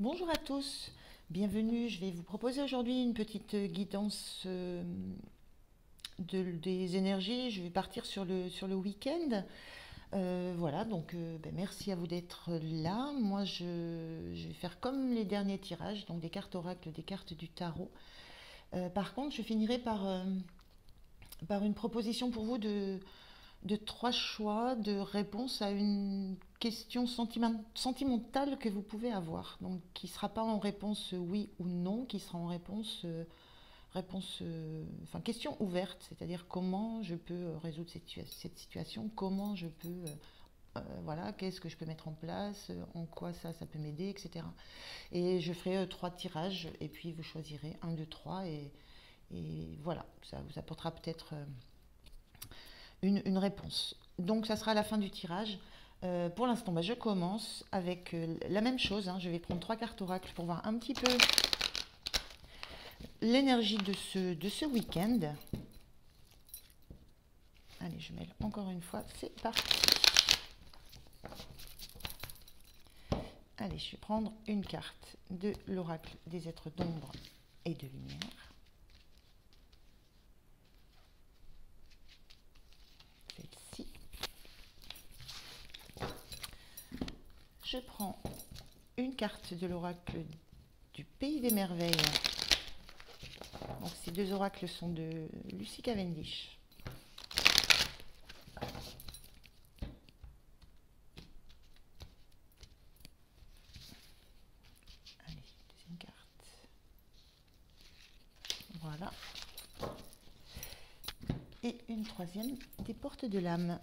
Bonjour à tous, bienvenue. Je vais vous proposer aujourd'hui une petite guidance des énergies. Je vais partir sur le week-end. Voilà, donc merci à vous d'être là. Moi, je vais faire comme les derniers tirages, donc des cartes oracles, des cartes du tarot. Par contre, je finirai par une proposition pour vous de trois choix de réponse à une question sentimentale que vous pouvez avoir. Donc, qui ne sera pas en réponse oui ou non, qui sera en enfin, question ouverte, c'est-à-dire comment je peux résoudre cette situation, comment je peux, voilà, qu'est-ce que je peux mettre en place, en quoi ça peut m'aider, etc. Et je ferai trois tirages, et puis vous choisirez un, deux, trois, et voilà, ça vous apportera peut-être une réponse. Donc ça sera à la fin du tirage. Pour l'instant, je commence avec la même chose, hein. Je vais prendre trois cartes oracles pour voir un petit peu l'énergie de ce week-end. Allez, je mêle encore une fois, c'est parti. Allez, je vais prendre une carte de l'oracle des êtres d'ombre et de lumière. Celle-ci. Je prends une carte de l'oracle du Pays des Merveilles. Donc, ces deux oracles sont de Lucy Cavendish. Allez, deuxième carte. Voilà. Et une troisième des portes de l'âme.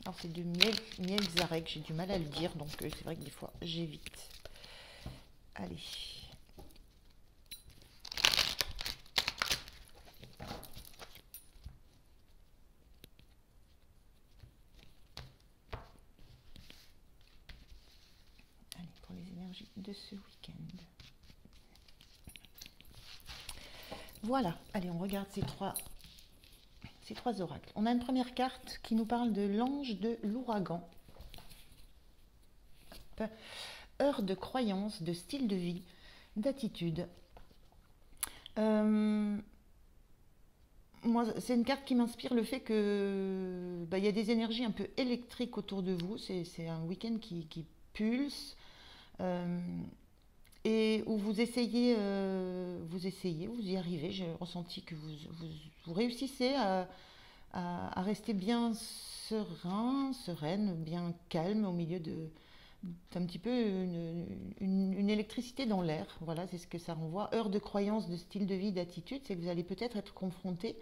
Alors c'est de miel Zarek, j'ai du mal à le dire, donc c'est vrai que des fois j'évite. Allez. Allez, pour les énergies de ce week-end. Voilà, allez, on regarde ces trois oracles. On a une première carte qui nous parle de l'ange de l'ouragan. Heure de croyance, de style de vie, d'attitude. Moi, c'est une carte qui m'inspire le fait que y a des énergies un peu électriques autour de vous. C'est un week-end qui pulse euh, et où vous essayez, vous y arrivez. J'ai ressenti que vous réussissez à rester bien sereine, bien calme au milieu d'un petit peu une électricité dans l'air. Voilà, c'est ce que ça renvoie. Heure de croyance, de style de vie, d'attitude, c'est que vous allez peut-être être confronté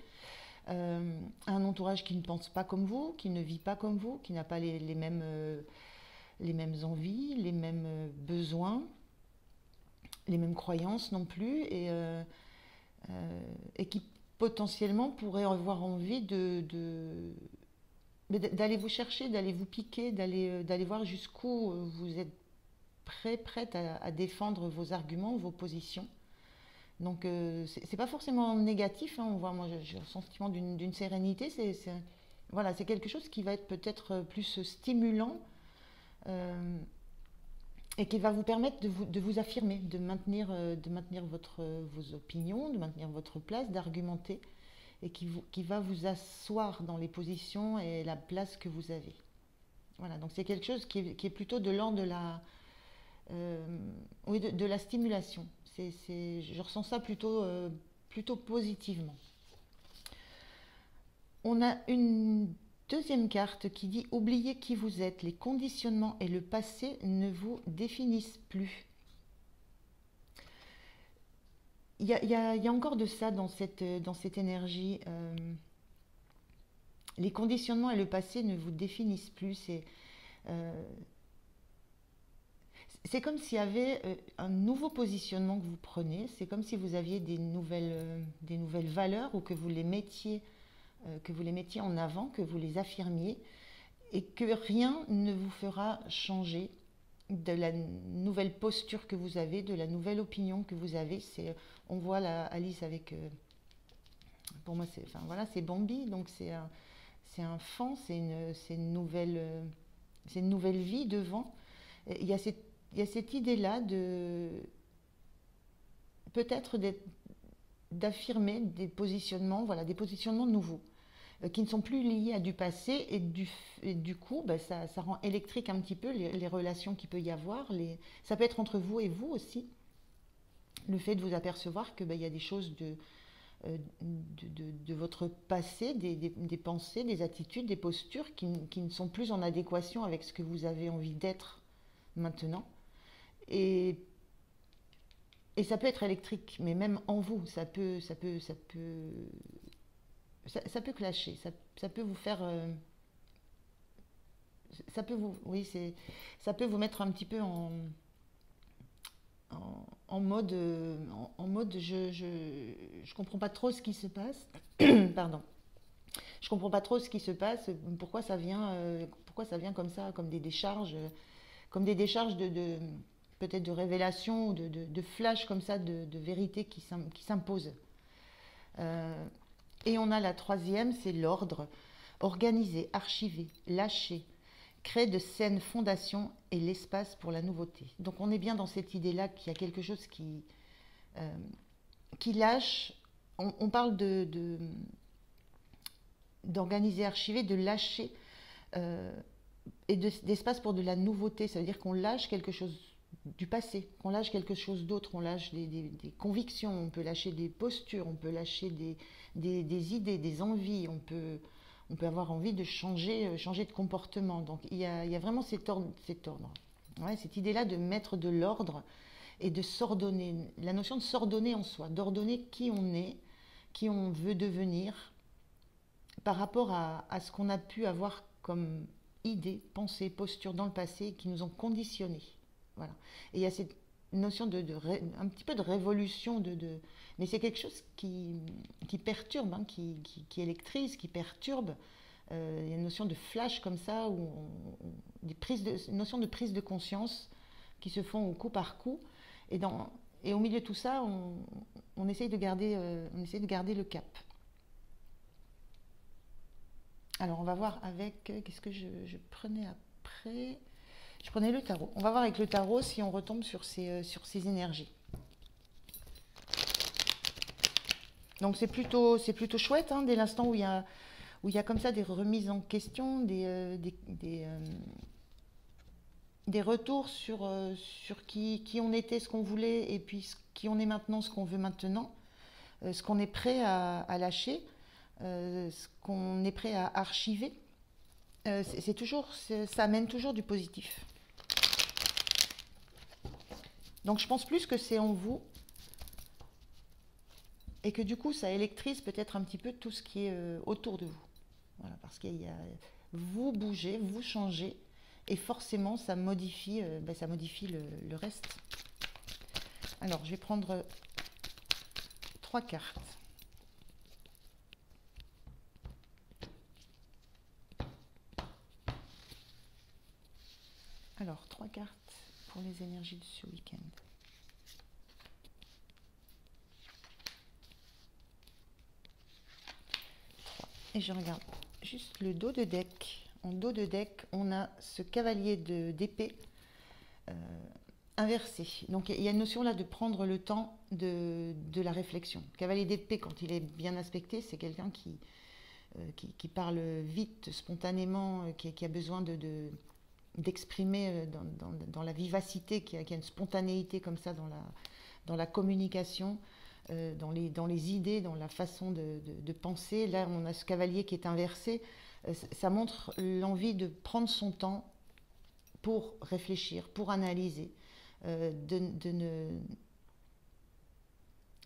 à un entourage qui ne pense pas comme vous, qui ne vit pas comme vous, qui n'a pas les mêmes envies, les mêmes besoins, les mêmes croyances non plus, et qui potentiellement pourrait avoir envie d'aller vous chercher, d'aller vous piquer, d'aller voir jusqu'où vous êtes prête à défendre vos arguments, vos positions. Donc c'est pas forcément négatif, hein. On voit, moi j'ai le sentiment d'une sérénité. Voilà, c'est quelque chose qui va être peut-être plus stimulant euh, et qui va vous permettre de vous affirmer, de maintenir vos opinions, de maintenir votre place, d'argumenter, et qui va vous asseoir dans les positions et la place que vous avez. Voilà, donc c'est quelque chose qui est plutôt de l'ordre oui, de la stimulation. Je ressens ça plutôt positivement. On a une deuxième carte qui dit: oubliez qui vous êtes, les conditionnements et le passé ne vous définissent plus. Il y a encore de ça dans cette énergie. Les conditionnements et le passé ne vous définissent plus. Euh, c'est comme s'il y avait un nouveau positionnement que vous prenez. C'est comme si vous aviez des nouvelles valeurs, ou que vous les mettiez en avant, que vous les affirmiez, et que rien ne vous fera changer de la nouvelle posture que vous avez, de la nouvelle opinion que vous avez. On voit Alice avec, pour moi, enfin, voilà, c'est Bambi, donc c'est un fan, c'est une nouvelle vie devant. Il y a cette idée-là de peut-être d'affirmer des positionnements, voilà, des positionnements nouveaux, qui ne sont plus liés à du passé, et du coup, bah, ça rend électrique un petit peu les relations qu'il peut y avoir. Ça peut être entre vous et vous aussi, le fait de vous apercevoir que, bah, il y a des choses de votre passé, des pensées, des attitudes, des postures qui ne sont plus en adéquation avec ce que vous avez envie d'être maintenant. Et, et ça peut être électrique, mais même en vous, ça peut clasher, ça peut vous faire, ça peut vous, oui, ça peut vous mettre un petit peu en mode, en mode, je comprends pas trop ce qui se passe, pardon, je comprends pas trop ce qui se passe, pourquoi ça vient comme ça, comme des décharges peut-être de révélations, ou de flash comme ça, de vérité qui s'imposent. Euh, et on a la troisième, c'est l'ordre. Organiser, archiver, lâcher, créer de saines fondations et l'espace pour la nouveauté. Donc on est bien dans cette idée-là qu'il y a quelque chose euh, qui lâche. On parle d'organiser, archiver, de lâcher, euh, et d'espace pour de la nouveauté. Ça veut dire qu'on lâche quelque chose du passé, qu'on lâche quelque chose d'autre, on lâche des convictions, on peut lâcher des postures, on peut lâcher des idées, des envies, on peut avoir envie de changer de comportement. Donc il y a vraiment cet ordre. Ouais, cette idée-là de mettre de l'ordre et de s'ordonner, la notion de s'ordonner en soi, d'ordonner qui on est, qui on veut devenir par rapport à ce qu'on a pu avoir comme idées, pensées, postures dans le passé qui nous ont conditionnés. Voilà. Et il y a cette notion un petit peu de révolution, mais c'est quelque chose qui perturbe, hein, qui électrise, qui perturbe. Il y a une notion de flash comme ça, une notion de prise de conscience qui se font au coup par coup. Et au milieu de tout ça, on essaye de garder le cap. Alors on va voir avec, qu'est-ce que je prenais après? Je prenais le tarot. On va voir avec le tarot si on retombe sur ces énergies. Donc c'est plutôt chouette, hein, dès l'instant où il y a comme ça des remises en question, des retours sur qui on était, ce qu'on voulait, et puis qui on est maintenant, ce qu'on veut maintenant, ce qu'on est prêt à lâcher, ce qu'on est prêt à archiver. Ça amène toujours du positif. Donc je pense plus que c'est en vous, et que du coup ça électrise peut-être un petit peu tout ce qui est autour de vous. Voilà, parce vous bougez, vous changez, et forcément ça modifie, le reste. Alors je vais prendre 3 cartes. Alors 3 cartes pour les énergies de ce week-end. Et je regarde juste le dos de deck. En dos de deck, on a ce cavalier d'épée inversé. Donc il y a une notion là de prendre le temps de la réflexion. Cavalier d'épée, quand il est bien aspecté, c'est quelqu'un qui parle vite, spontanément, qui a besoin d'exprimer dans la vivacité, qui a une spontanéité comme ça dans la communication, dans les idées, dans la façon de penser. Là, on a ce cavalier qui est inversé. Ça montre l'envie de prendre son temps pour réfléchir, pour analyser, de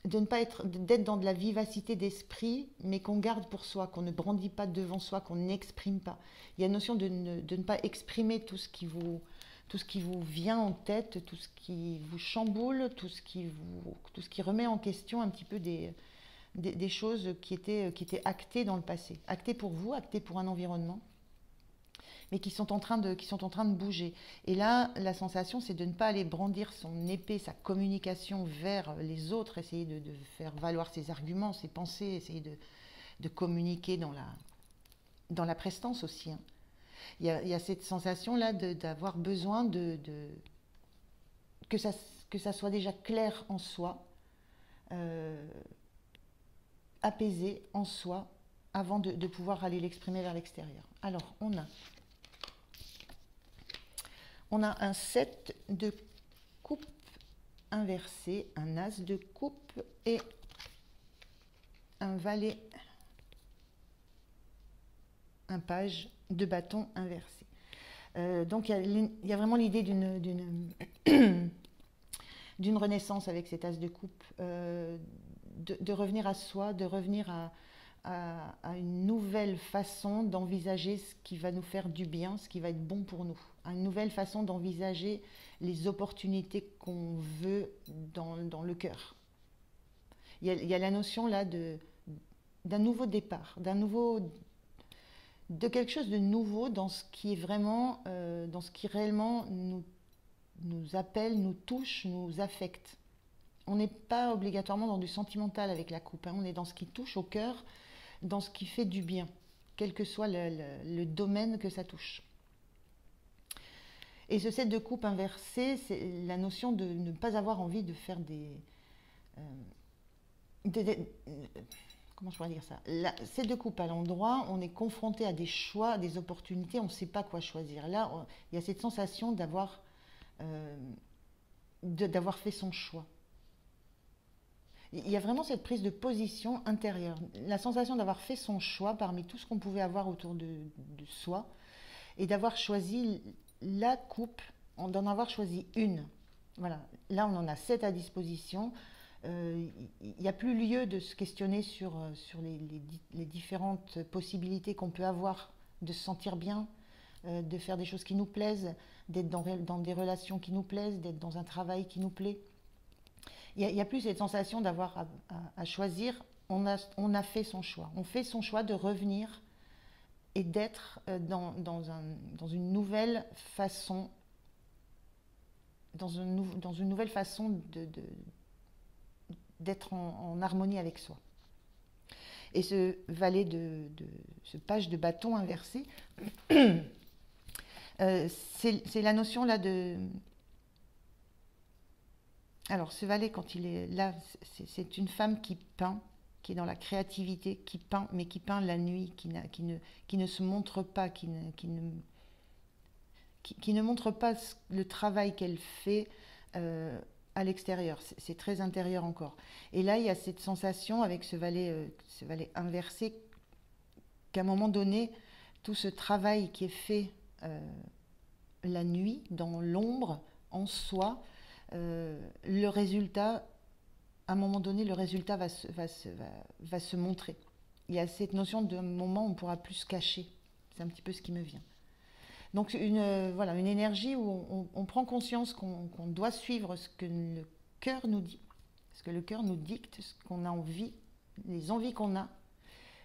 ne pas d'être dans de la vivacité d'esprit, mais qu'on garde pour soi, qu'on ne brandit pas devant soi, qu'on n'exprime pas. Il y a une notion de ne pas exprimer tout ce qui vous vient en tête, tout ce qui vous chamboule, tout ce qui remet en question un petit peu des choses qui étaient actées dans le passé, actées pour vous, actées pour un environnement, mais qui sont en train de bouger. Et là, la sensation, c'est de ne pas aller brandir son épée, sa communication vers les autres, essayer de faire valoir ses arguments, ses pensées, essayer de communiquer dans la prestance aussi, hein. Il y a cette sensation-là d'avoir besoin que ça soit déjà clair en soi, euh, apaisé en soi, avant de pouvoir aller l'exprimer vers l'extérieur. Alors, on a un 7 de coupe inversé, un as de coupe et un valet, un page de bâton inversé. Donc il y a vraiment l'idée d'une renaissance avec cet as de coupe, de revenir à soi, de revenir à une nouvelle façon d'envisager ce qui va nous faire du bien, ce qui va être bon pour nous, à une nouvelle façon d'envisager les opportunités qu'on veut dans le cœur. Il y a la notion là d'un nouveau départ, de quelque chose de nouveau dans ce qui est vraiment, dans ce qui réellement nous appelle, nous touche, nous affecte. On n'est pas obligatoirement dans du sentimental avec la coupe, hein. On est dans ce qui touche au cœur, dans ce qui fait du bien, quel que soit le domaine que ça touche. Et ce 7 de coupe inversé, c'est la notion de ne pas avoir envie de faire comment je pourrais dire ça? C'est de coupe à l'endroit, on est confronté à des choix, à des opportunités, on ne sait pas quoi choisir. Là, il y a cette sensation d'avoir fait son choix. Il y a vraiment cette prise de position intérieure, la sensation d'avoir fait son choix parmi tout ce qu'on pouvait avoir autour de soi et d'avoir choisi la coupe, d'en avoir choisi une. Voilà, là on en a 7 à disposition. Il n'y a plus lieu de se questionner sur les différentes possibilités qu'on peut avoir de se sentir bien, de faire des choses qui nous plaisent, d'être dans des relations qui nous plaisent, d'être dans un travail qui nous plaît. Il n'y a plus cette sensation d'avoir à choisir. On a fait son choix. On fait son choix de revenir et d'être dans une nouvelle façon, dans une nouvelle façon d'être en harmonie avec soi. Et ce valet ce page de bâton inversé, c'est la notion là de... Alors ce valet, quand il est là, c'est une femme qui peint, qui est dans la créativité, qui peint, mais qui peint la nuit, qui ne se montre pas, qui ne montre pas le travail qu'elle fait à l'extérieur. C'est très intérieur encore. Et là, il y a cette sensation avec ce valet inversé qu'à un moment donné, tout ce travail qui est fait la nuit, dans l'ombre, en soi, le résultat, à un moment donné, le résultat va se montrer. Il y a cette notion d'un moment où on ne pourra plus se cacher. C'est un petit peu ce qui me vient. Donc une énergie où on prend conscience qu'on doit suivre ce que le cœur nous dit, ce que le cœur nous dicte, ce qu'on a envie, les envies qu'on a,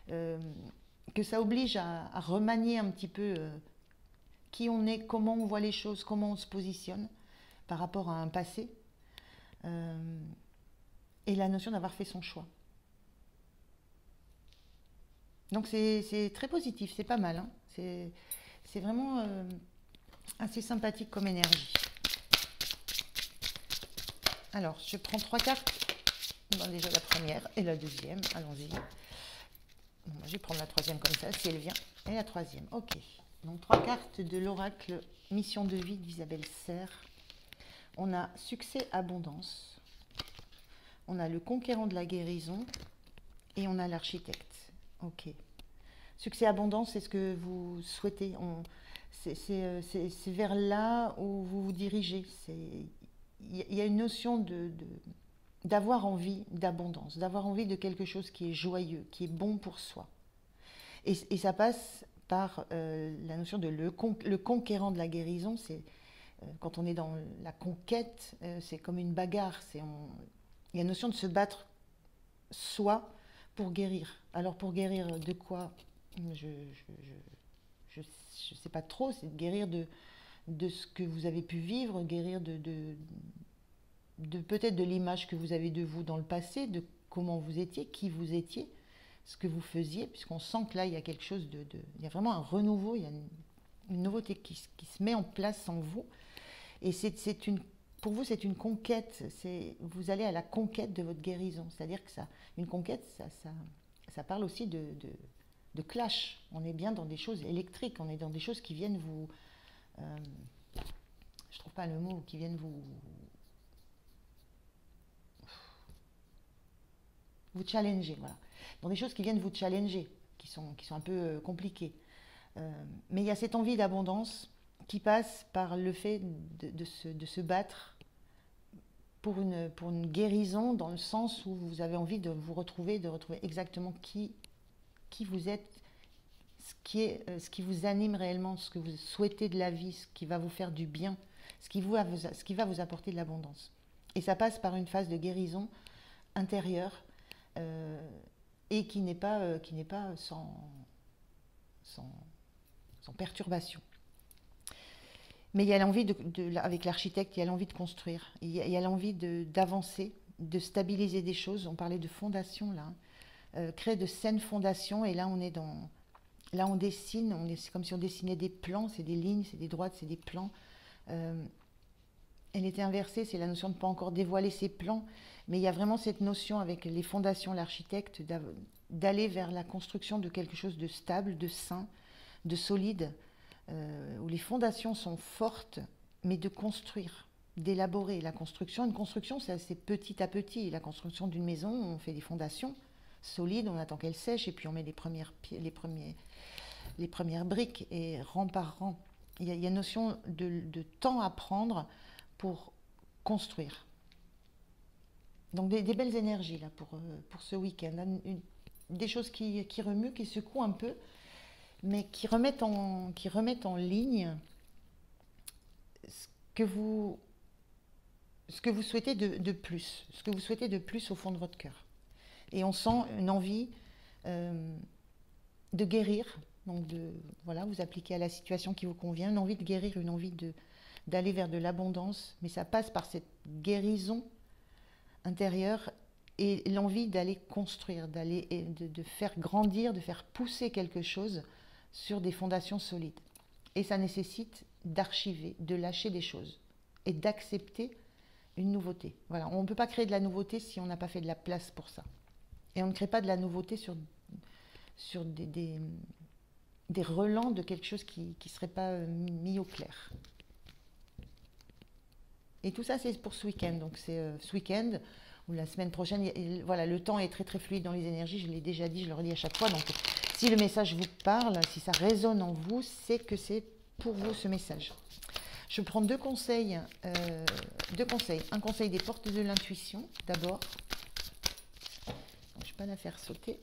que ça oblige à remanier un petit peu qui on est, comment on voit les choses, comment on se positionne par rapport à un passé, et la notion d'avoir fait son choix. Donc c'est très positif, c'est pas mal, hein. C'est vraiment assez sympathique comme énergie. Alors, je prends 3 cartes. Bon, déjà la première et la deuxième, allons-y. Bon, je vais prendre la troisième comme ça, si elle vient. Et la troisième, ok. Donc 3 cartes de l'oracle Mission de vie d'Isabelle Serre. On a succès, abondance. On a le conquérant de la guérison. Et on a l'architecte. Ok. Succès, abondance, c'est ce que vous souhaitez. C'est vers là où vous vous dirigez. Il y a une notion d'avoir envie d'abondance, d'avoir envie de quelque chose qui est joyeux, qui est bon pour soi. Et ça passe par la notion de le conquérant de la guérison. C'est quand on est dans la conquête, c'est comme une bagarre. Il y a une notion de se battre soi pour guérir. Alors pour guérir de quoi? Je sais pas trop. C'est de guérir de ce que vous avez pu vivre, guérir peut-être de l'image que vous avez de vous dans le passé, de comment vous étiez, qui vous étiez, ce que vous faisiez, puisqu'on sent que là, il y a quelque chose il y a vraiment un renouveau, il une nouveauté qui se met en place en vous. Et pour vous, c'est une conquête. Vous allez à la conquête de votre guérison. C'est-à-dire que une conquête, ça parle aussi de clash. On est bien dans des choses électriques. On est dans des choses qui viennent vous... je ne trouve pas le mot, qui viennent vous challenger. Voilà. Dans des choses qui viennent vous challenger, qui sont un peu compliquées. Mais il y a cette envie d'abondance qui passe par le fait de se battre pour une guérison, dans le sens où vous avez envie de vous retrouver, de retrouver exactement qui vous êtes, ce qui vous anime réellement, ce que vous souhaitez de la vie, ce qui va vous faire du bien, ce qui va vous apporter de l'abondance. Et ça passe par une phase de guérison intérieure et qui n'est pas sans perturbation. Mais il y a l'envie, avec l'architecte, il y a l'envie de construire, il y a l'envie d'avancer, de stabiliser des choses. On parlait de fondation là, créer de saines fondations, et là on dessine, c'est comme si on dessinait des plans, c'est des lignes, c'est des droites, c'est des plans. Elle était inversée, c'est la notion de ne pas encore dévoiler ses plans, mais il y a vraiment cette notion avec les fondations, l'architecte, d'aller vers la construction de quelque chose de stable, de sain, de solide, où les fondations sont fortes, mais de construire, d'élaborer. La construction, une construction, c'est petit à petit. La construction d'une maison, on fait des fondations solides, on attend qu'elles sèchent, et puis on met les premières briques, et rang par rang. Il y a une notion de temps à prendre pour construire. Donc des belles énergies là pour ce week-end. Des choses qui remuent, qui secouent un peu, mais qui remettent en ligne ce que vous souhaitez de plus, ce que vous souhaitez de plus au fond de votre cœur. Et on sent une envie de guérir, donc voilà, vous appliquez à la situation qui vous convient, une envie de guérir, une envie d'aller vers de l'abondance, mais ça passe par cette guérison intérieure et l'envie d'aller construire, de faire grandir, de faire pousser quelque chose sur des fondations solides. Et ça nécessite d'archiver, de lâcher des choses et d'accepter une nouveauté. Voilà, on ne peut pas créer de la nouveauté si on n'a pas fait de la place pour ça. Et on ne crée pas de la nouveauté sur des relents de quelque chose qui ne serait pas mis au clair. Et tout ça, c'est pour ce week-end. Donc c'est ce week-end ou la semaine prochaine. Voilà, le temps est très très fluide dans les énergies. Je l'ai déjà dit, je le redis à chaque fois. Donc si le message vous parle, si ça résonne en vous, c'est que c'est pour vous ce message. Je prends deux conseils. Un conseil des portes de l'intuition, d'abord. Je ne vais pas la faire sauter.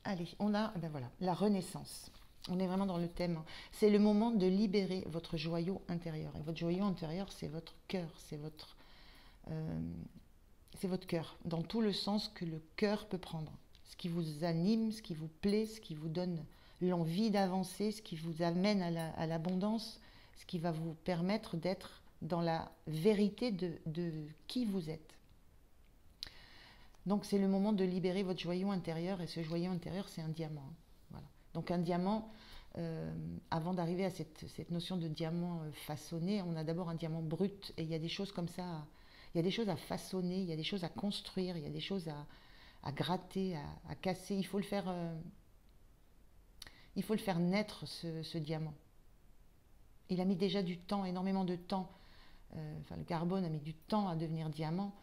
Allez, on a voilà, la renaissance. On est vraiment dans le thème. C'est le moment de libérer votre joyau intérieur. Et votre joyau intérieur, c'est votre cœur, c'est votre cœur, dans tout le sens que le cœur peut prendre. Ce qui vous anime, ce qui vous plaît, ce qui vous donne l'envie d'avancer, ce qui vous amène à l'abondance, ce qui va vous permettre d'être dans la vérité de qui vous êtes. Donc c'est le moment de libérer votre joyau intérieur, et ce joyau intérieur, c'est un diamant. Voilà. Donc un diamant, avant d'arriver à cette notion de diamant façonné, on a d'abord un diamant brut, et il y a des choses comme ça, il y a des choses à façonner, il y a des choses à construire, il y a des choses à gratter, à casser. Il faut le faire naître, ce diamant. Il a mis déjà du temps, énormément de temps. Le carbone a mis du temps à devenir diamant.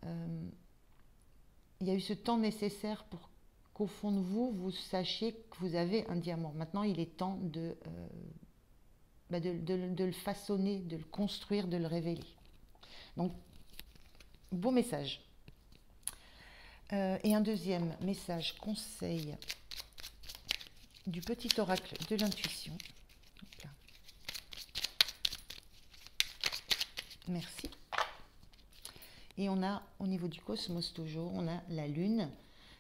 Il y a eu ce temps nécessaire pour qu'au fond de vous, vous sachiez que vous avez un diamant. Maintenant, il est temps de le façonner, de le construire, de le révéler. Donc, beau message. Et un deuxième message, conseil du petit oracle de l'intuition. Merci. Et on a, au niveau du cosmos toujours, on a la lune.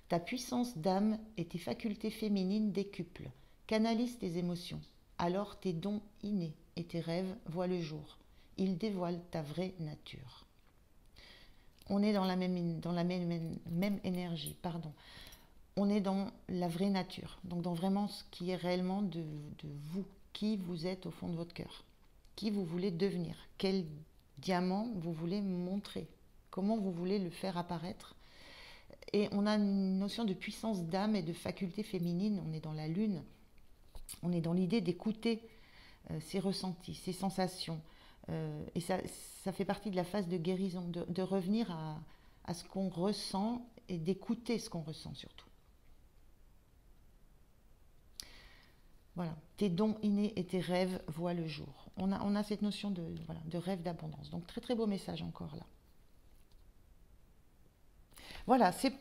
Ta puissance d'âme et tes facultés féminines décuplent. Canalise tes émotions. Alors tes dons innés et tes rêves voient le jour. Ils dévoilent ta vraie nature. on est dans la même énergie, pardon. On est dans la vraie nature, donc dans vraiment ce qui est réellement de vous, qui vous êtes au fond de votre cœur, qui vous voulez devenir, quel diamant vous voulez montrer, comment vous voulez le faire apparaître. Et on a une notion de puissance d'âme et de faculté féminine, on est dans la lune, on est dans l'idée d'écouter ses ressentis, ses sensations. Et ça fait partie de la phase de guérison, de revenir à ce qu'on ressent et d'écouter ce qu'on ressent surtout. Voilà, tes dons innés et tes rêves voient le jour. On a cette notion de rêve d'abondance. Donc très très beau message encore là. Voilà, c'est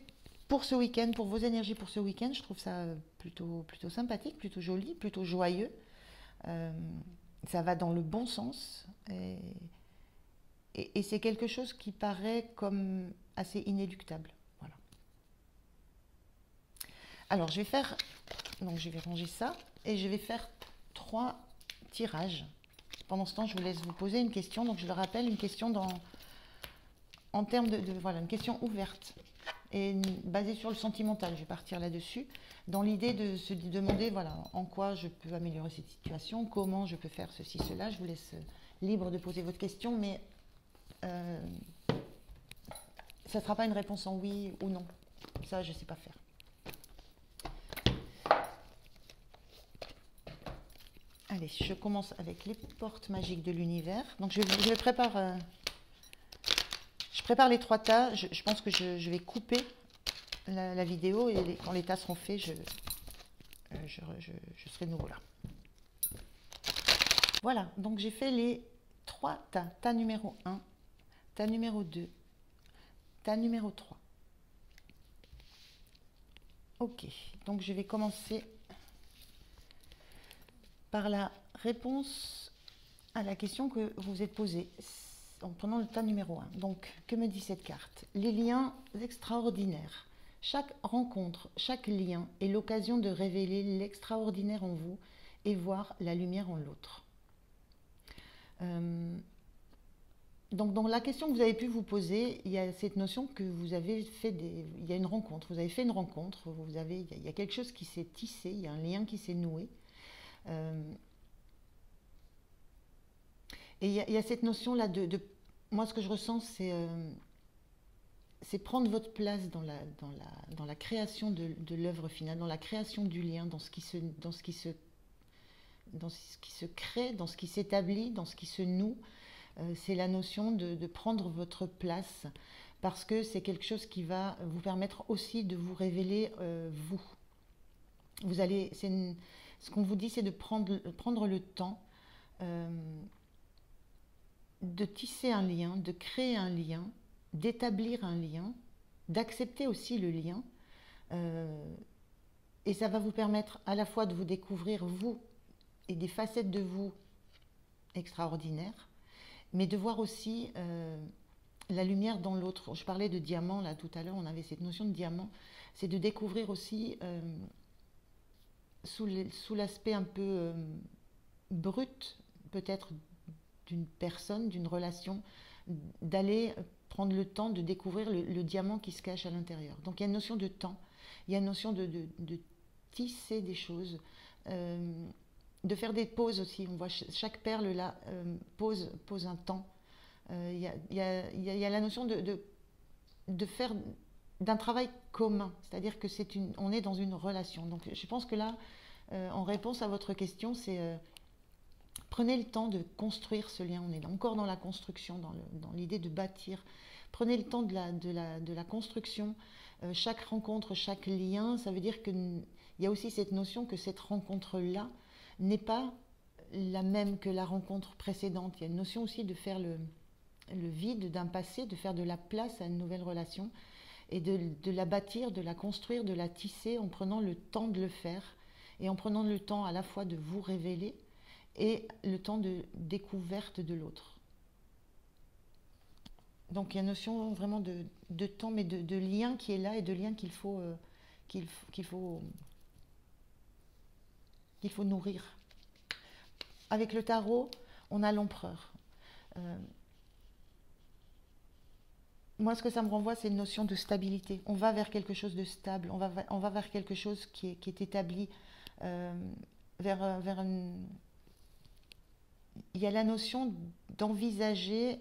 pour ce week-end, pour vos énergies pour ce week-end. Je trouve ça plutôt sympathique, plutôt joli, plutôt joyeux. Ça va dans le bon sens. Et c'est quelque chose qui paraît comme assez inéluctable. Voilà. Alors je vais ranger ça. Et je vais faire 3 tirages. Pendant ce temps, je vous laisse vous poser une question. Donc, je le rappelle, une question en termes voilà, une question ouverte et basée sur le sentimental. Je vais partir là-dessus, dans l'idée de se demander, voilà, en quoi je peux améliorer cette situation, comment je peux faire ceci, cela. Je vous laisse libre de poser votre question, mais ça ne sera pas une réponse en oui ou non. Ça, je ne sais pas faire. Allez, je commence avec les portes magiques de l'univers. Donc, je prépare les 3 tas. Je pense que je vais couper la vidéo et quand les tas seront faits, je serai de nouveau là. Voilà, donc j'ai fait les 3 tas. Tas numéro 1, tas numéro 2, tas numéro 3. Ok, donc je vais commencer par la réponse à la question que vous vous êtes posée en prenant le tas numéro 1. Donc, que me dit cette carte? Les liens extraordinaires. Chaque rencontre, chaque lien est l'occasion de révéler l'extraordinaire en vous et voir la lumière en l'autre. Donc, dans la question que vous avez pu vous poser, il y a cette notion que vous avez fait il y a une rencontre, vous avez fait une rencontre, il y a quelque chose qui s'est tissé, il y a un lien qui s'est noué. Et il y a cette notion-là moi, ce que je ressens, c'est prendre votre place dans la création de l'œuvre finale, dans la création du lien, dans ce qui se crée, dans ce qui s'établit, dans ce qui se noue. C'est la notion de prendre votre place, parce que c'est quelque chose qui va vous permettre aussi de vous révéler vous. Ce qu'on vous dit, c'est de prendre le temps de tisser un lien, de créer un lien, d'établir un lien, d'accepter aussi le lien. Et ça va vous permettre à la fois de vous découvrir vous et des facettes de vous extraordinaires, mais de voir aussi la lumière dans l'autre. Je parlais de diamant là tout à l'heure, on avait cette notion de diamant, c'est de découvrir aussi sous l'aspect un peu brut peut-être d'une personne, d'une relation, d'aller prendre le temps de découvrir le diamant qui se cache à l'intérieur. Donc il y a une notion de temps, il y a une notion de tisser des choses, de faire des pauses aussi. On voit chaque perle là pose un temps. Il y a la notion de faire d'un travail commun, c'est-à-dire que on est dans une relation. Donc je pense que là, en réponse à votre question, c'est prenez le temps de construire ce lien. On est encore dans la construction, dans l'idée de bâtir. Prenez le temps de la construction. Chaque rencontre, chaque lien, ça veut dire qu'il y a aussi cette notion que cette rencontre-là n'est pas la même que la rencontre précédente. Il y a une notion aussi de faire le vide d'un passé, de faire de la place à une nouvelle relation et de la bâtir, de la construire, de la tisser en prenant le temps de le faire et en prenant le temps à la fois de vous révéler et le temps de découverte de l'autre. Donc il y a une notion vraiment de temps, mais de lien qui est là et de lien qu'il faut nourrir. Avec le tarot, on a l'empereur. moi, ce que ça me renvoie, c'est une notion de stabilité. On va vers quelque chose de stable, on va vers quelque chose qui est établi, euh, vers il y a la notion d'envisager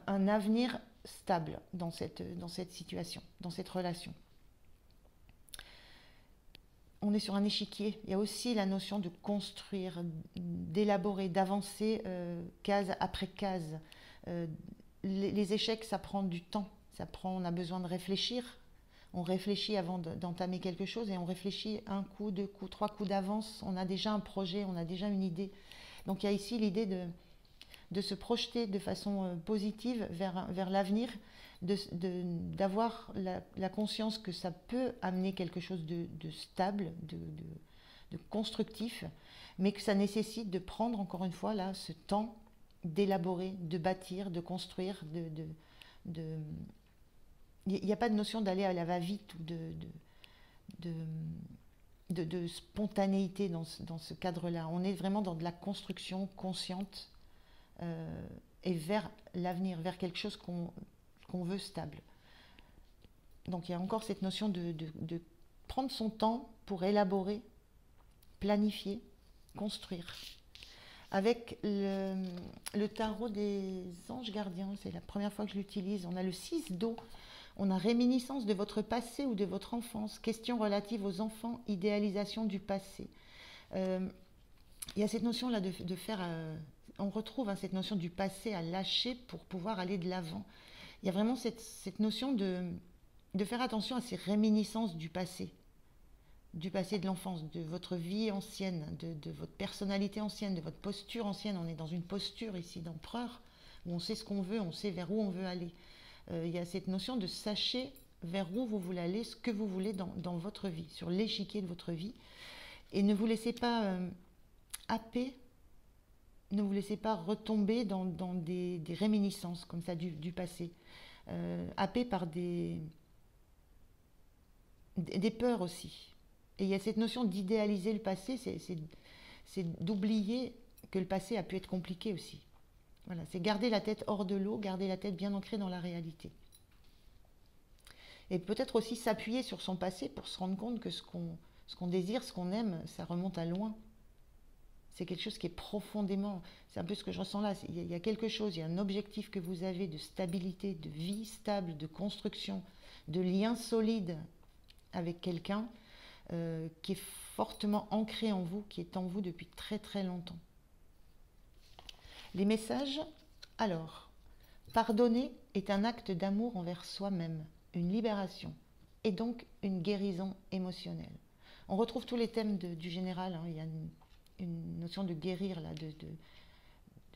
un avenir stable dans cette situation, dans cette relation. On est sur un échiquier. Il y a aussi la notion de construire, d'élaborer, d'avancer case après case. Euh, les échecs, ça prend du temps. On a besoin de réfléchir. On réfléchit avant d'entamer quelque chose et on réfléchit un coup, deux coups, trois coups d'avance. On a déjà un projet, on a déjà une idée. Donc il y a ici l'idée de se projeter de façon positive vers l'avenir, d'avoir la conscience que ça peut amener quelque chose de stable, de constructif, mais que ça nécessite de prendre encore une fois là ce temps d'élaborer, de bâtir, de construire, il n'y a pas de notion d'aller à la va-vite ou de spontanéité dans ce cadre-là. On est vraiment dans de la construction consciente et vers l'avenir, vers quelque chose qu'on veut stable. Donc il y a encore cette notion de prendre son temps pour élaborer, planifier, construire. Avec le tarot des anges gardiens, c'est la première fois que je l'utilise, on a le 6 d'eau, on a réminiscence de votre passé ou de votre enfance, questions relatives aux enfants, idéalisation du passé. Il y a cette notion-là de faire... on retrouve cette notion du passé à lâcher pour pouvoir aller de l'avant. Il y a vraiment cette notion de faire attention à ces réminiscences du passé de l'enfance, de votre vie ancienne, de votre personnalité ancienne, de votre posture ancienne. On est dans une posture ici d'empereur, où on sait ce qu'on veut, on sait vers où on veut aller. Il y a cette notion de sachez vers où vous voulez aller, ce que vous voulez dans votre vie, sur l'échiquier de votre vie. Et ne vous laissez pas happer, ne vous laissez pas retomber dans des réminiscences comme ça du passé, happé par des peurs aussi. Et il y a cette notion d'idéaliser le passé, c'est d'oublier que le passé a pu être compliqué aussi. Voilà, c'est garder la tête hors de l'eau, garder la tête bien ancrée dans la réalité. Et peut-être aussi s'appuyer sur son passé pour se rendre compte que ce qu'on désire, ce qu'on aime, ça remonte à loin. C'est quelque chose qui est profondément... C'est un peu ce que je ressens là. Il y a quelque chose, il y a un objectif que vous avez de stabilité, de vie stable, de construction, de lien solide avec quelqu'un qui est fortement ancré en vous, qui est en vous depuis très très longtemps. Les messages, alors, pardonner est un acte d'amour envers soi-même, une libération et donc une guérison émotionnelle. On retrouve tous les thèmes du général, hein. Il y a une notion de guérir, là,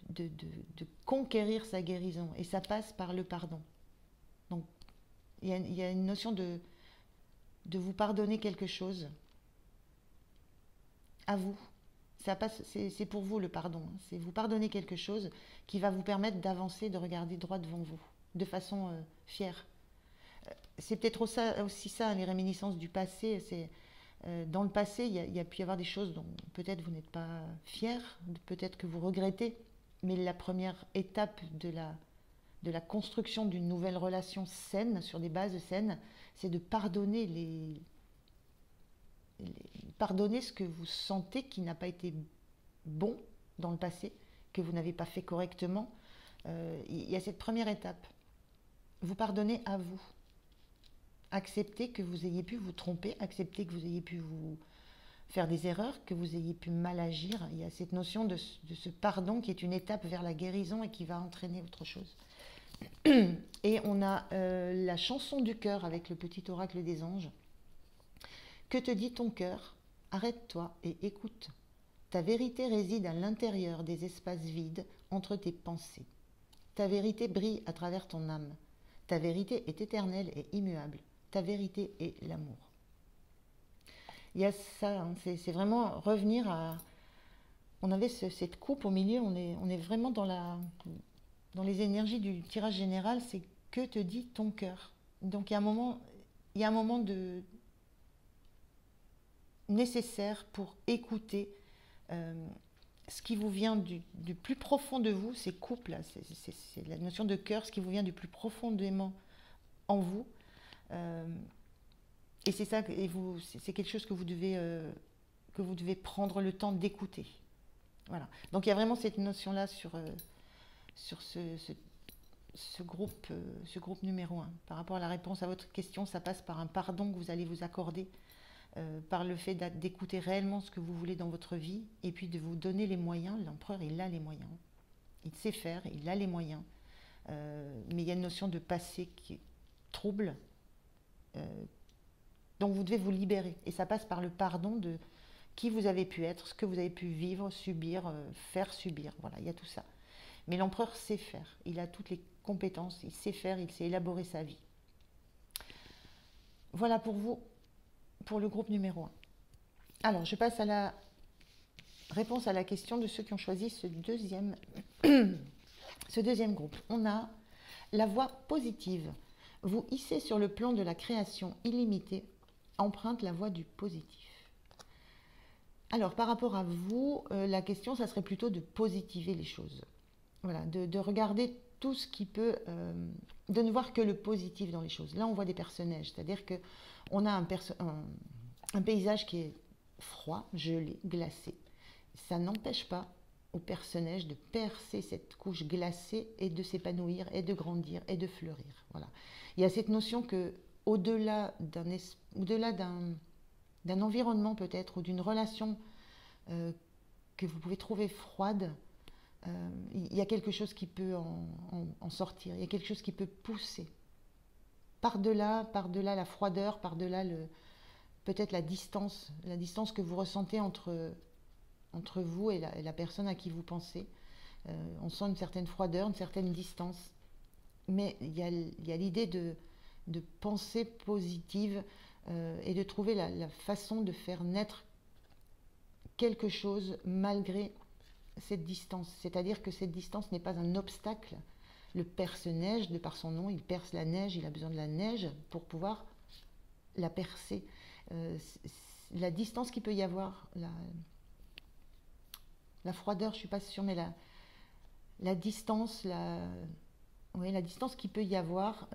de conquérir sa guérison, et ça passe par le pardon. Donc, il y a une notion de vous pardonner quelque chose à vous. C'est pour vous le pardon. C'est vous pardonner quelque chose qui va vous permettre d'avancer, de regarder droit devant vous, de façon fière. C'est peut-être aussi ça, les réminiscences du passé. Dans le passé, il y a pu y avoir des choses dont peut-être vous n'êtes pas fier, peut-être que vous regrettez, mais la première étape de la construction d'une nouvelle relation saine, sur des bases saines, c'est de pardonner pardonner ce que vous sentez qui n'a pas été bon dans le passé, que vous n'avez pas fait correctement. Il y a cette première étape. Vous pardonnez à vous. Acceptez que vous ayez pu vous tromper, acceptez que vous ayez pu vous faire des erreurs, que vous ayez pu mal agir. Il y a cette notion de ce pardon qui est une étape vers la guérison et qui va entraîner autre chose. Et on a la chanson du cœur avec le petit oracle des anges. Que te dit ton cœur? Arrête-toi et écoute. Ta vérité réside à l'intérieur des espaces vides entre tes pensées. Ta vérité brille à travers ton âme. Ta vérité est éternelle et immuable. Ta vérité est l'amour. Il y a ça, hein, c'est vraiment revenir à... On avait cette coupe au milieu, on est vraiment dans les énergies du tirage général, c'est que te dit ton cœur. Donc il y a un moment nécessaire pour écouter ce qui vous vient du plus profond de vous, ces couples, c'est la notion de cœur, ce qui vous vient du plus profondément en vous. Euh, et c'est ça, c'est quelque chose que vous devez prendre le temps d'écouter. Voilà. Donc il y a vraiment cette notion-là sur ce groupe numéro un. Par rapport à la réponse à votre question, ça passe par un pardon que vous allez vous accorder, par le fait d'écouter réellement ce que vous voulez dans votre vie, et puis de vous donner les moyens. L'empereur, il a les moyens. Il sait faire, il a les moyens. Mais il y a une notion de passé qui est trouble. Donc vous devez vous libérer. Et ça passe par le pardon de qui vous avez pu être, ce que vous avez pu vivre, subir, faire subir. Voilà, il y a tout ça. Mais l'empereur sait faire. Il a toutes les compétences, il sait faire, il sait élaborer sa vie. Voilà pour vous, pour le groupe numéro 1. Alors, je passe à la réponse à la question de ceux qui ont choisi ce deuxième groupe. On a la voie positive. Vous hissez sur le plan de la création illimitée, emprunte la voie du positif. Alors, par rapport à vous, la question, ça serait plutôt de positiver les choses. Voilà, de regarder tout ce qui peut, de ne voir que le positif dans les choses. Là, on voit des personnages, c'est-à-dire qu'on a un paysage qui est froid, gelé, glacé. Ça n'empêche pas au personnage de percer cette couche glacée et de s'épanouir et de grandir et de fleurir. Voilà. Il y a cette notion que au-delà d'un environnement peut-être ou d'une relation que vous pouvez trouver froide, il y a quelque chose qui peut en sortir, il y a quelque chose qui peut pousser. Par-delà la froideur, par-delà peut-être la distance que vous ressentez entre vous et la personne à qui vous pensez. On sent une certaine froideur, une certaine distance. Mais il y a l'idée de pensée positive et de trouver la façon de faire naître quelque chose malgré cette distance. C'est-à-dire que cette distance n'est pas un obstacle. Le perce-neige, de par son nom, il perce la neige, il a besoin de la neige pour pouvoir la percer. La distance qu'il peut y avoir, la froideur, je ne suis pas sûre, mais la distance, la distance qu'il peut y avoir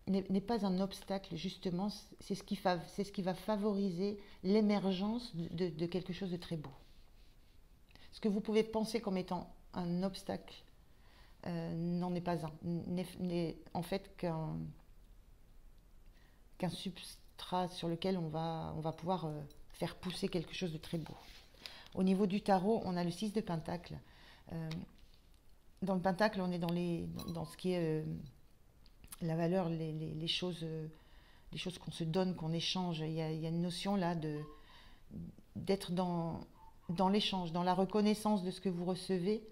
n'est pas un obstacle, justement, c'est ce qui va favoriser l'émergence de quelque chose de très beau. Ce que vous pouvez penser comme étant un obstacle n'en est pas un, n'est en fait qu'un substrat sur lequel on va pouvoir faire pousser quelque chose de très beau. Au niveau du tarot, on a le 6 de Pentacle. Dans le Pentacle, on est dans ce qui est la valeur, les choses qu'on se donne, qu'on échange. Il y a une notion là d'être dans l'échange, dans la reconnaissance de ce que vous recevez.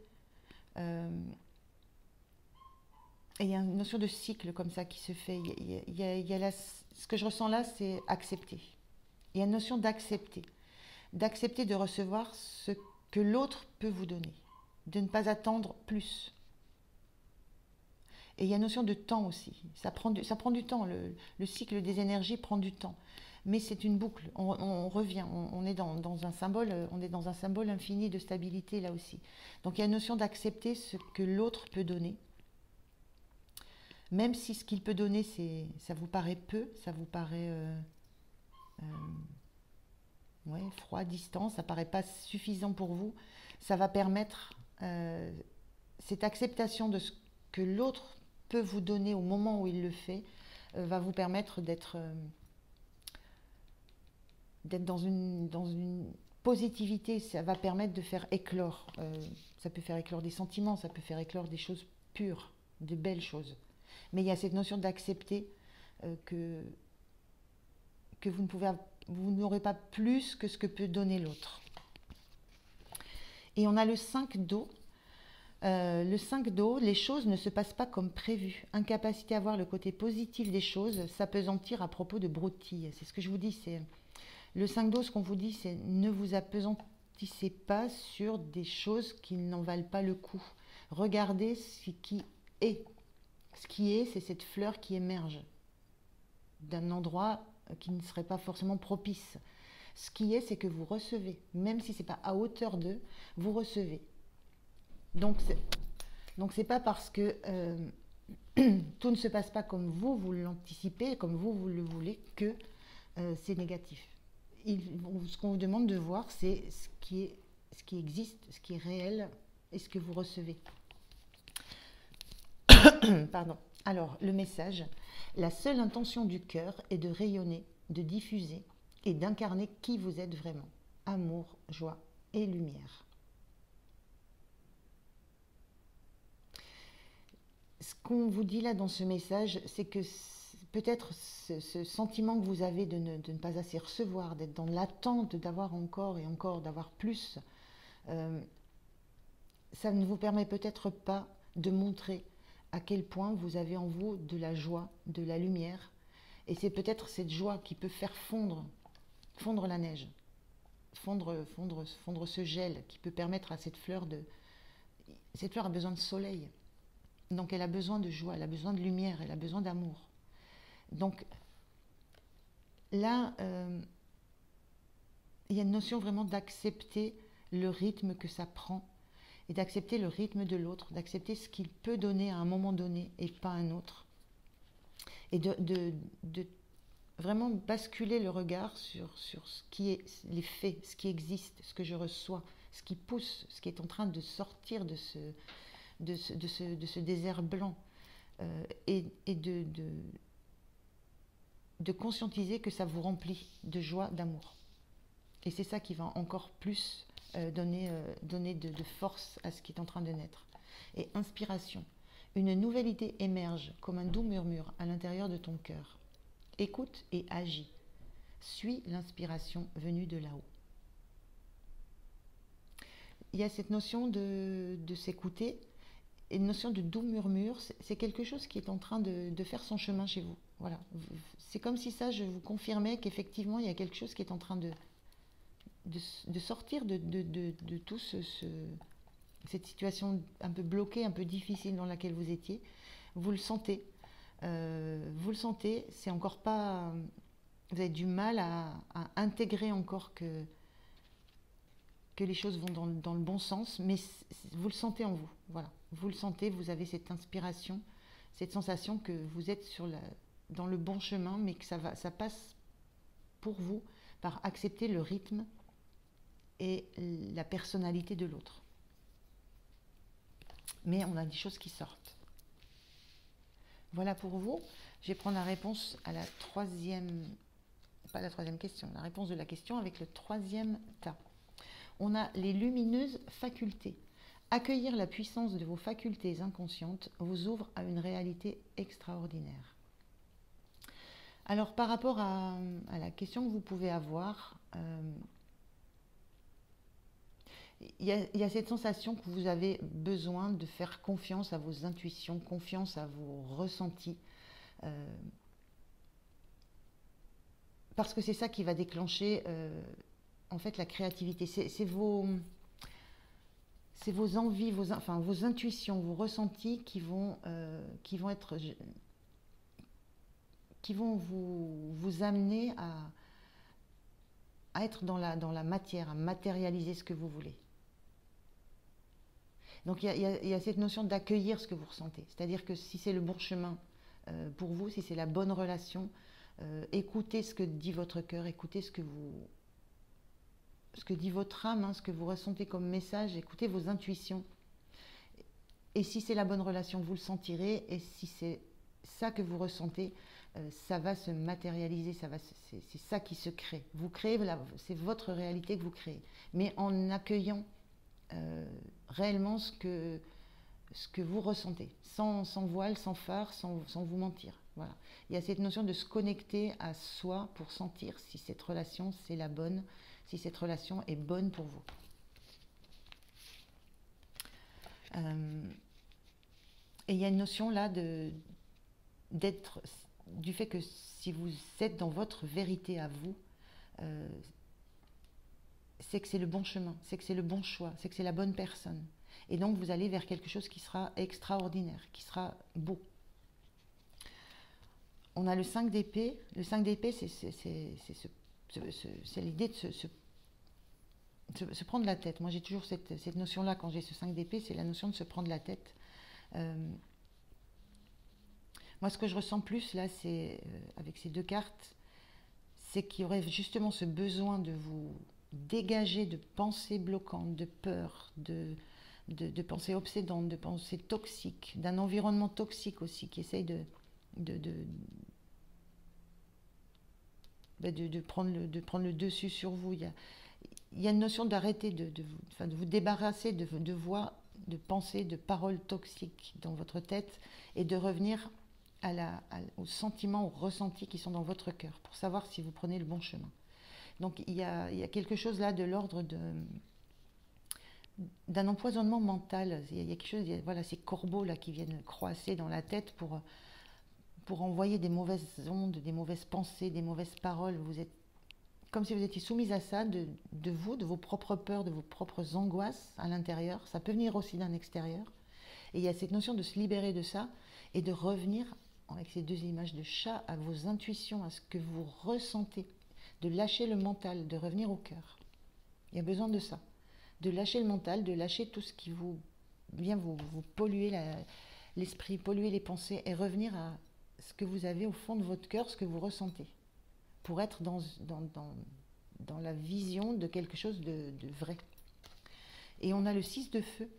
Et il y a une notion de cycle comme ça qui se fait. Ce que je ressens là, c'est accepter. Il y a une notion d'accepter de recevoir ce que l'autre peut vous donner, de ne pas attendre plus. Et il y a une notion de temps aussi. Ça prend du temps. Le cycle des énergies prend du temps. Mais c'est une boucle. On revient. On est dans un symbole infini de stabilité là aussi. Donc il y a une notion d'accepter ce que l'autre peut donner. Même si ce qu'il peut donner, ça vous paraît peu, ça vous paraît froid, distant, ça ne paraît pas suffisant pour vous, ça va permettre cette acceptation de ce que l'autre peut vous donner au moment où il le fait, va vous permettre d'être dans une positivité, ça va permettre de faire éclore. Ça peut faire éclore des sentiments, ça peut faire éclore des choses pures, de belles choses. Mais il y a cette notion d'accepter que vous n'aurez pas plus que ce que peut donner l'autre. Et on a le 5 d'eau. Le 5 d'eau, les choses ne se passent pas comme prévu. Incapacité à voir le côté positif des choses, s'apesantir à propos de broutilles. C'est ce que je vous dis. Le 5 d'eau, ce qu'on vous dit, c'est ne vous apesantissez pas sur des choses qui n'en valent pas le coup. Regardez ce qui est. Ce qui est, c'est cette fleur qui émerge d'un endroit qui ne serait pas forcément propice. Ce qui est, c'est que vous recevez. Même si ce n'est pas à hauteur d'eux, vous recevez. Donc, c'est pas parce que tout ne se passe pas comme vous l'anticipez, comme vous le voulez, que c'est négatif. Ce qu'on vous demande de voir, c'est ce qui existe, ce qui est réel et ce que vous recevez. Pardon. Alors, le message, la seule intention du cœur est de rayonner, de diffuser et d'incarner qui vous êtes vraiment. Amour, joie et lumière. Ce qu'on vous dit là dans ce message, c'est que peut-être ce sentiment que vous avez de ne pas assez recevoir, d'être dans l'attente d'avoir encore et encore, d'avoir plus, ça ne vous permet peut-être pas de montrer à quel point vous avez en vous de la joie, de la lumière. Et c'est peut-être cette joie qui peut faire fondre la neige, fondre ce gel, qui peut permettre à cette fleur de... Cette fleur a besoin de soleil. Donc elle a besoin de joie, elle a besoin de lumière, elle a besoin d'amour. Donc là, il y a une notion vraiment d'accepter le rythme que ça prend et d'accepter le rythme de l'autre, d'accepter ce qu'il peut donner à un moment donné et pas un autre. Et de vraiment basculer le regard sur ce qui est les faits, ce qui existe, ce que je reçois, ce qui pousse, ce qui est en train de sortir de ce désert blanc et de conscientiser que ça vous remplit de joie, d'amour. Et c'est ça qui va encore plus donner de force à ce qui est en train de naître. Et inspiration. Une nouvelle idée émerge comme un doux murmure à l'intérieur de ton cœur. Écoute et agis. Suis l'inspiration venue de là-haut. Il y a cette notion de s'écouter. Et une notion de doux murmure, c'est quelque chose qui est en train de faire son chemin chez vous. Voilà. C'est comme si ça, je vous confirmais qu'effectivement, il y a quelque chose qui est en train de sortir de tout cette situation un peu bloquée, un peu difficile dans laquelle vous étiez. Vous le sentez. C'est encore pas... Vous avez du mal à intégrer encore que les choses vont dans le bon sens, mais vous le sentez en vous. Voilà. Vous le sentez, vous avez cette inspiration, cette sensation que vous êtes dans le bon chemin, mais que ça passe pour vous par accepter le rythme et la personnalité de l'autre. Mais on a des choses qui sortent. Voilà pour vous. Je vais prendre la réponse à la la réponse de la question avec le troisième tas. On a les lumineuses facultés. Accueillir la puissance de vos facultés inconscientes vous ouvre à une réalité extraordinaire. Alors par rapport à la question que vous pouvez avoir, il y a cette sensation que vous avez besoin de faire confiance à vos intuitions, confiance à vos ressentis, parce que c'est ça qui va déclencher en fait la créativité. C'est vos envies, vos intuitions, vos ressentis qui vont vous amener à être dans la matière, à matérialiser ce que vous voulez. Donc il y a cette notion d'accueillir ce que vous ressentez. C'est-à-dire que si c'est le bon chemin pour vous, si c'est la bonne relation, écoutez ce que dit votre cœur, écoutez ce que dit votre âme, ce que vous ressentez comme message, écoutez vos intuitions. Et si c'est la bonne relation, vous le sentirez. Et si c'est ça que vous ressentez, ça va se matérialiser, c'est ça qui se crée. Vous créez, c'est votre réalité que vous créez. Mais en accueillant réellement ce que vous ressentez, sans voile, sans phare, sans vous mentir. Voilà. Il y a cette notion de se connecter à soi pour sentir si cette relation, c'est la bonne, si cette relation est bonne pour vous. Et il y a une notion là du fait que si vous êtes dans votre vérité à vous, c'est que c'est le bon chemin, c'est que c'est le bon choix, c'est que c'est la bonne personne. Et donc vous allez vers quelque chose qui sera extraordinaire, qui sera beau. On a le 5 d'épée. Le 5 d'épée, c'est c'est l'idée de se prendre la tête. Moi, j'ai toujours cette notion-là quand j'ai ce 5 d'épée, c'est la notion de se prendre la tête. Moi, ce que je ressens plus là, c'est avec ces 2 cartes, c'est qu'il y aurait justement ce besoin de vous dégager de pensées bloquantes, de peur, de pensées obsédantes, de pensées toxiques, d'un environnement toxique aussi qui essaye de prendre le dessus sur vous. Il y a une notion d'arrêter de vous débarrasser de voix, de pensées, de paroles toxiques dans votre tête et de revenir aux sentiments, aux ressentis qui sont dans votre cœur pour savoir si vous prenez le bon chemin. Donc il y a quelque chose là de l'ordre d'un empoisonnement mental. Il y a quelque chose, voilà, ces corbeaux là qui viennent croasser dans la tête pour envoyer des mauvaises ondes, des mauvaises pensées, des mauvaises paroles. Vous êtes comme si vous étiez soumise à ça, de vous, de vos propres peurs, de vos propres angoisses à l'intérieur. Ça peut venir aussi d'un extérieur. Et il y a cette notion de se libérer de ça et de revenir, avec ces 2 images de chat, à vos intuitions, à ce que vous ressentez, de lâcher le mental, de revenir au cœur. Il y a besoin de ça, de lâcher le mental, de lâcher tout ce qui vient vous polluer l'esprit, polluer les pensées et revenir à ce que vous avez au fond de votre cœur, ce que vous ressentez, pour être dans la vision de quelque chose de vrai. Et on a le 6 de feu,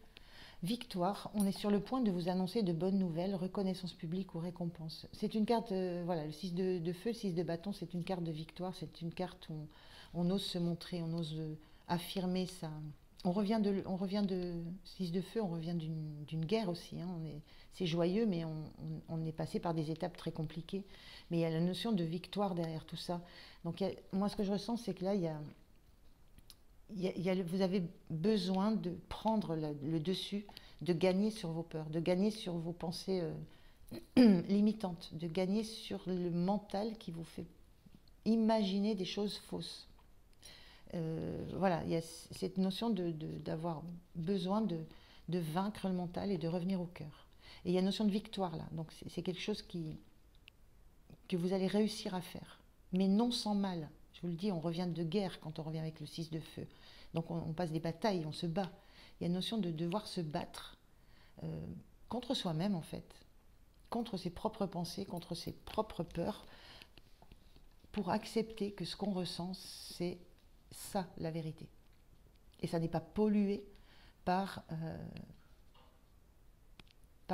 victoire, on est sur le point de vous annoncer de bonnes nouvelles, reconnaissance publique ou récompense. C'est une carte, voilà, le 6 de feu, le 6 de bâton, c'est une carte de victoire, c'est une carte où on ose se montrer, on ose affirmer ça. On revient de 6 de feu, on revient d'une guerre aussi, hein. C'est joyeux, mais on est passé par des étapes très compliquées. Mais il y a la notion de victoire derrière tout ça. Donc moi, ce que je ressens, c'est que là, vous avez besoin de prendre le dessus, de gagner sur vos peurs, de gagner sur vos pensées limitantes, de gagner sur le mental qui vous fait imaginer des choses fausses. Voilà, il y a cette notion d'avoir besoin de vaincre le mental et de revenir au cœur. Et il y a une notion de victoire là, donc c'est quelque chose que vous allez réussir à faire, mais non sans mal. Je vous le dis, on revient de guerre quand on revient avec le 6 de feu. Donc on passe des batailles, on se bat. Il y a une notion de devoir se battre contre soi-même en fait, contre ses propres pensées, contre ses propres peurs, pour accepter que ce qu'on ressent, c'est ça la vérité. Et ça n'est pas pollué par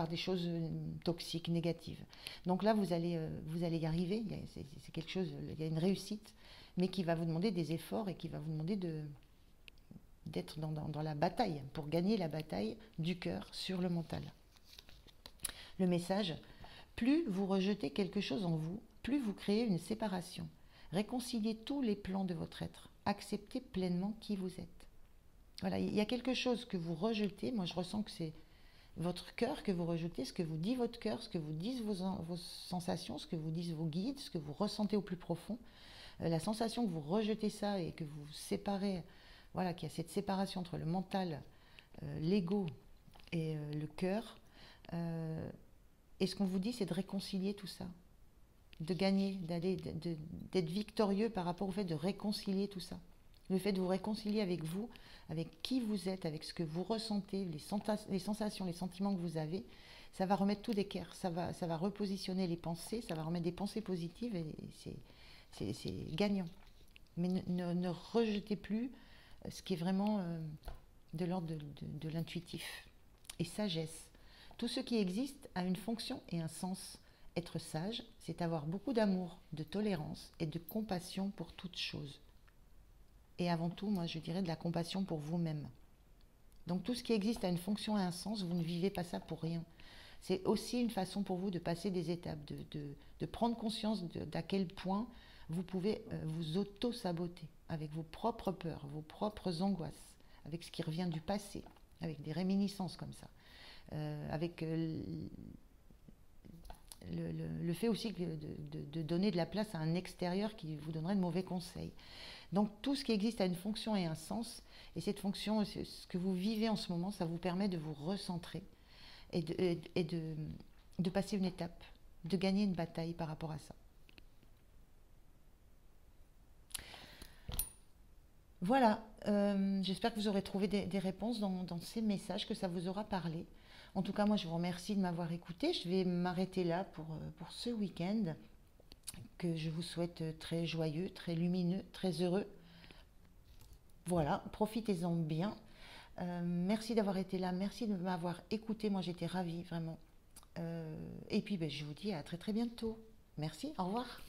des choses toxiques, négatives. Donc là, vous allez y arriver. C'est quelque chose, il y a une réussite, mais qui va vous demander des efforts et qui va vous demander d'être dans la bataille, pour gagner la bataille du cœur sur le mental. Le message, plus vous rejetez quelque chose en vous, plus vous créez une séparation. Réconciliez tous les plans de votre être. Acceptez pleinement qui vous êtes. Voilà, il y a quelque chose que vous rejetez. Moi, je ressens que c'est votre cœur que vous rejetez, ce que vous dit votre cœur, ce que vous disent vos sensations, ce que vous disent vos guides, ce que vous ressentez au plus profond. La sensation que vous rejetez ça et que vous séparez, voilà, qu'il y a cette séparation entre le mental, l'ego et le cœur. Et ce qu'on vous dit, c'est de réconcilier tout ça, de gagner, d'être victorieux par rapport au fait de réconcilier tout ça. Le fait de vous réconcilier avec vous, avec qui vous êtes, avec ce que vous ressentez, les sensations, les sentiments que vous avez, ça va remettre tout d'équerre, ça va repositionner les pensées, ça va remettre des pensées positives et c'est gagnant. Mais ne rejetez plus ce qui est vraiment de l'ordre de l'intuitif. Et sagesse. Tout ce qui existe a une fonction et un sens. Être sage, c'est avoir beaucoup d'amour, de tolérance et de compassion pour toute chose. Et avant tout, moi je dirais de la compassion pour vous-même. Donc tout ce qui existe a une fonction et un sens, vous ne vivez pas ça pour rien. C'est aussi une façon pour vous de passer des étapes, de prendre conscience d'à quel point vous pouvez vous auto-saboter avec vos propres peurs, vos propres angoisses, avec ce qui revient du passé, avec des réminiscences comme ça, avec le fait aussi de donner de la place à un extérieur qui vous donnerait de mauvais conseils. Donc tout ce qui existe a une fonction et un sens, et cette fonction, ce que vous vivez en ce moment, ça vous permet de vous recentrer et de passer une étape, de gagner une bataille par rapport à ça. Voilà, j'espère que vous aurez trouvé des réponses dans ces messages, que ça vous aura parlé. En tout cas, moi, je vous remercie de m'avoir écouté. Je vais m'arrêter là pour ce week-end, que je vous souhaite très joyeux, très lumineux, très heureux. Voilà, profitez-en bien. Merci d'avoir été là, merci de m'avoir écouté. Moi, j'étais ravie, vraiment. Et puis, ben, je vous dis à très très bientôt. Merci, au revoir.